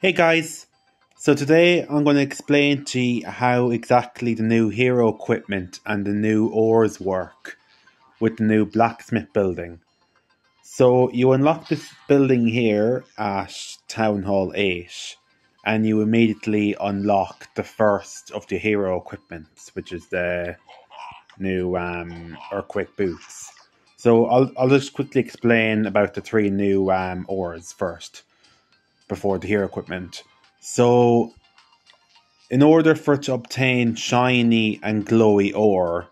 Hey guys, so today I'm going to explain to you how exactly the new hero equipment and the new ores work with the new blacksmith building. So you unlock this building here at Town Hall 8 and you immediately unlock the first of the hero equipment, which is the new earthquake boots. So I'll just quickly explain about the three new ores first before the hero equipment. So in order for it to obtain shiny and glowy ore,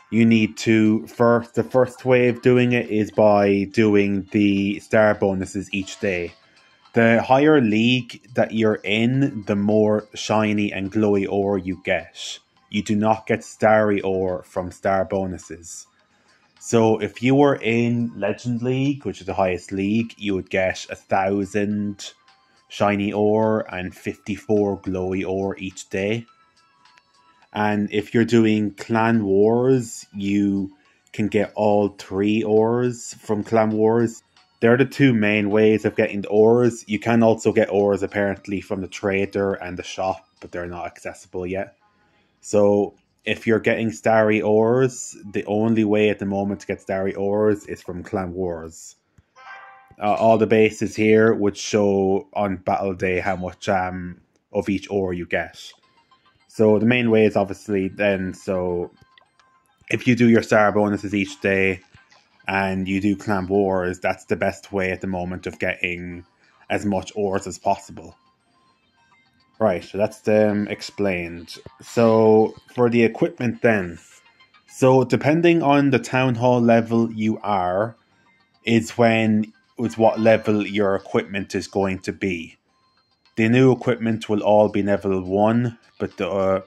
you need to the first way of doing it is by doing the star bonuses each day. The higher league that you're in, the more shiny and glowy ore you get. You do not get starry ore from star bonuses. So if you were in Legend League, which is the highest league, you would get 1,000 shiny ore and 54 glowy ore each day. And if you're doing Clan Wars, you can get all three ores from Clan Wars. They're the two main ways of getting the ores. You can also get ores apparently from the trader and the shop, but they're not accessible yet. So if you're getting starry ores, the only way at the moment to get starry ores is from Clan Wars. All the bases here would show on battle day how much of each ore you get. So the main way is obviously then, so if you do your star bonuses each day and you do Clan Wars, that's the best way at the moment of getting as much ores as possible. Right, so that's explained. So for the equipment then, so depending on the town hall level you are, is what level your equipment is going to be. The new equipment will all be level 1, but the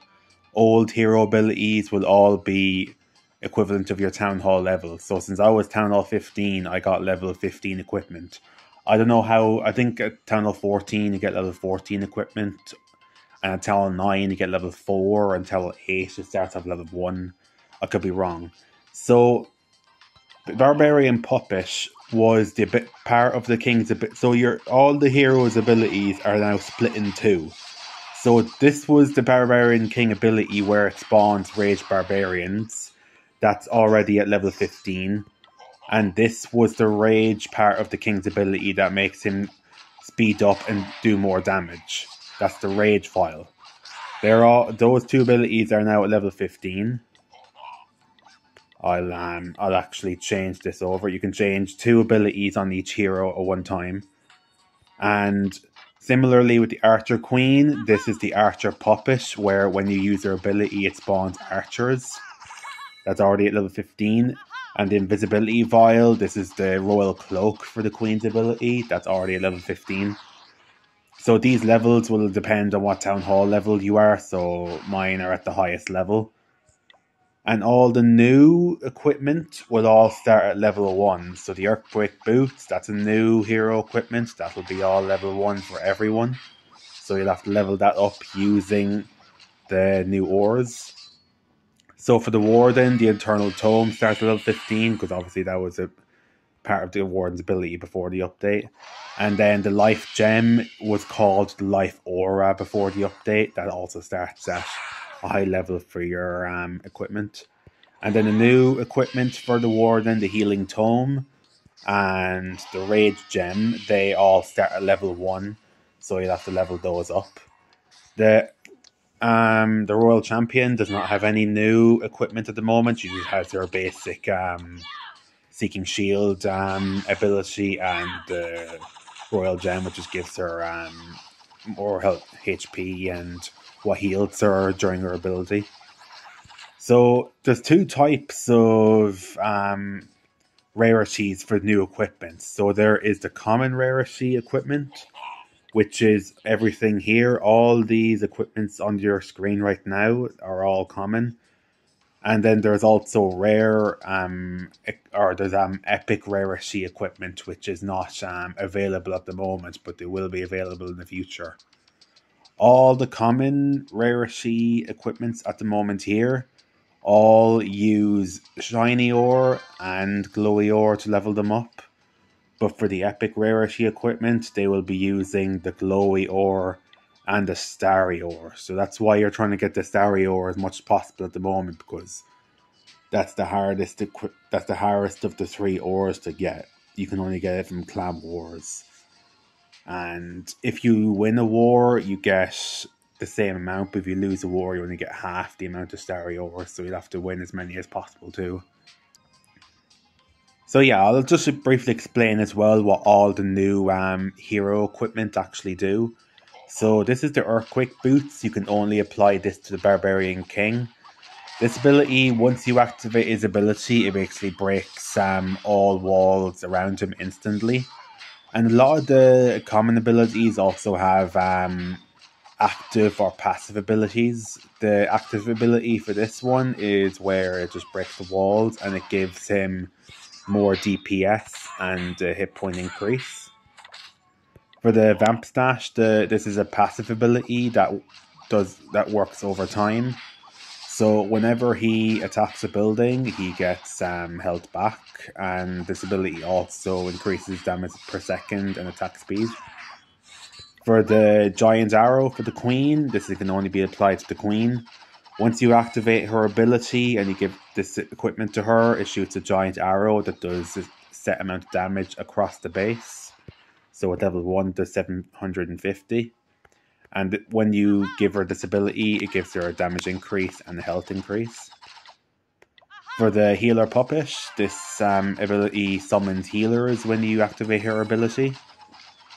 old hero abilities will all be equivalent of your Town Hall level. So since I was Town Hall 15, I got level 15 equipment. I don't know how, I think at Town Hall 14 you get level 14 equipment, and at Town Hall 9 you get level 4, and Town Hall 8 it starts off level 1. I could be wrong. So Barbarian Puppet was the part of the king's so all the heroes' abilities are now split in two. So this was the Barbarian King ability where it spawns Rage Barbarians. That's already at level 15. And this was the Rage part of the King's ability that makes him speed up and do more damage. That's the Rage file. Those two abilities are now at level 15. I'll actually change this over. You can change 2 abilities on each hero at one time. And similarly with the Archer Queen, this is the Archer Puppet, where when you use their ability, it spawns archers. That's already at level 15. And the Invisibility Vial, this is the Royal Cloak for the Queen's ability. That's already at level 15. So these levels will depend on what Town Hall level you are. So mine are at the highest level. And all the new equipment will all start at level 1. So the Earthquake Boots, that's a new hero equipment. That'll be all level 1 for everyone. So you'll have to level that up using the new ores. So for the Warden, the Eternal Tome starts at level 15, because obviously that was a part of the Warden's ability before the update. And then the Life Gem was called the Life Aura before the update. That also starts at a high level for your equipment. And then the new equipment for the Warden, the Healing Tome and the Rage Gem, they all start at level 1, so you'll have to level those up. The Royal Champion does not have any new equipment at the moment. She just has her basic Seeking Shield ability and the Royal Gem, which just gives her more health, HP, and what heals her during her ability. So there's 2 types of rarities for new equipment. So there is the common rarity equipment, which is everything here. All these equipments on your screen right now are all common. And then there's also rare, there's epic rarity equipment, which is not available at the moment, but they will be available in the future. All the common rarity equipments at the moment here all use shiny ore and glowy ore to level them up. But for the epic rarity equipment, they will be using the glowy ore and the starry ore. So that's why you're trying to get the starry ore as much as possible at the moment, because that's the hardest of the 3 ores to get. You can only get it from Clan Wars. And if you win a war, you get the same amount, but if you lose a war, you only get half the amount of starry ore, so you'll have to win as many as possible too. So yeah, I'll just briefly explain as well what all the new hero equipment actually do. So this is the Earthquake Boots. You can only apply this to the Barbarian King. This ability, once you activate his ability, it basically breaks all walls around him instantly. And a lot of the common abilities also have active or passive abilities. The active ability for this one is where it just breaks the walls and it gives him more DPS and a hit point increase. For the Vamp Stash, this is a passive ability that works over time. So whenever he attacks a building, he gets health back, and this ability also increases damage per second and attack speed. For the Giant Arrow for the Queen, this can only be applied to the Queen. Once you activate her ability and you give this equipment to her, it shoots a giant arrow that does a set amount of damage across the base. So at level 1 it does 750. And when you give her this ability, it gives her a damage increase and a health increase. For the Healer Puppet, this ability summons healers when you activate her ability.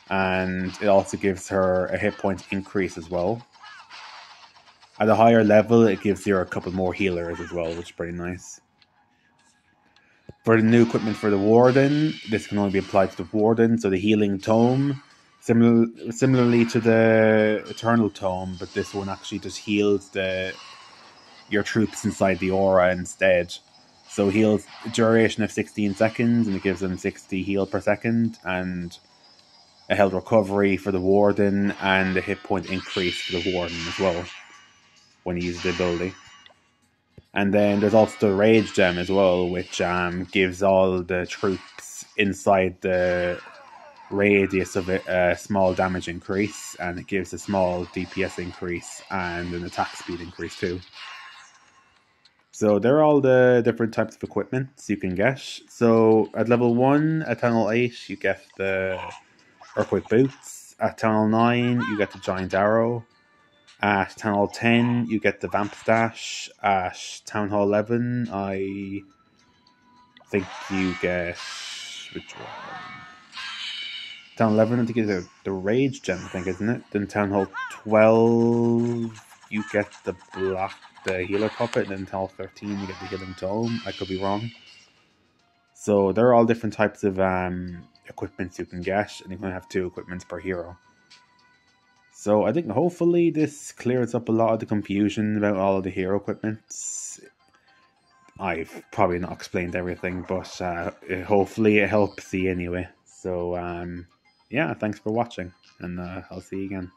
And it also gives her a hit point increase as well. At a higher level, it gives you a couple more healers as well, which is pretty nice. For the new equipment for the Warden, this can only be applied to the Warden, so the Healing Tome, similarly to the Eternal Tome, but this one actually just heals your troops inside the aura instead. So heals a duration of 16 seconds, and it gives them 60 heal per second, and a health recovery for the Warden, and a hit point increase for the Warden as well when he uses the ability. And then there's also the Rage Gem as well, which gives all the troops inside the radius of it a small damage increase, and it gives a small DPS increase and an attack speed increase too. So they're all the different types of equipment you can get. So at level 1, at Tunnel 8, you get the Earthquake Boots. At Tunnel 9, you get the Giant Arrow. At Town Hall 10, you get the Vamp Stash. At Town Hall 11, I think you get... which one? Town 11, I think is the Rage Gem, I think, isn't it? Then Town Hall 12, you get the Healer Puppet. And then Town Hall 13, you get the Healing Tome. I could be wrong. So there are all different types of equipments you can get, and you can have 2 equipments per hero. So I think hopefully this clears up a lot of the confusion about all of the hero equipments. I've probably not explained everything, but hopefully it helps you anyway. So yeah, thanks for watching, and I'll see you again.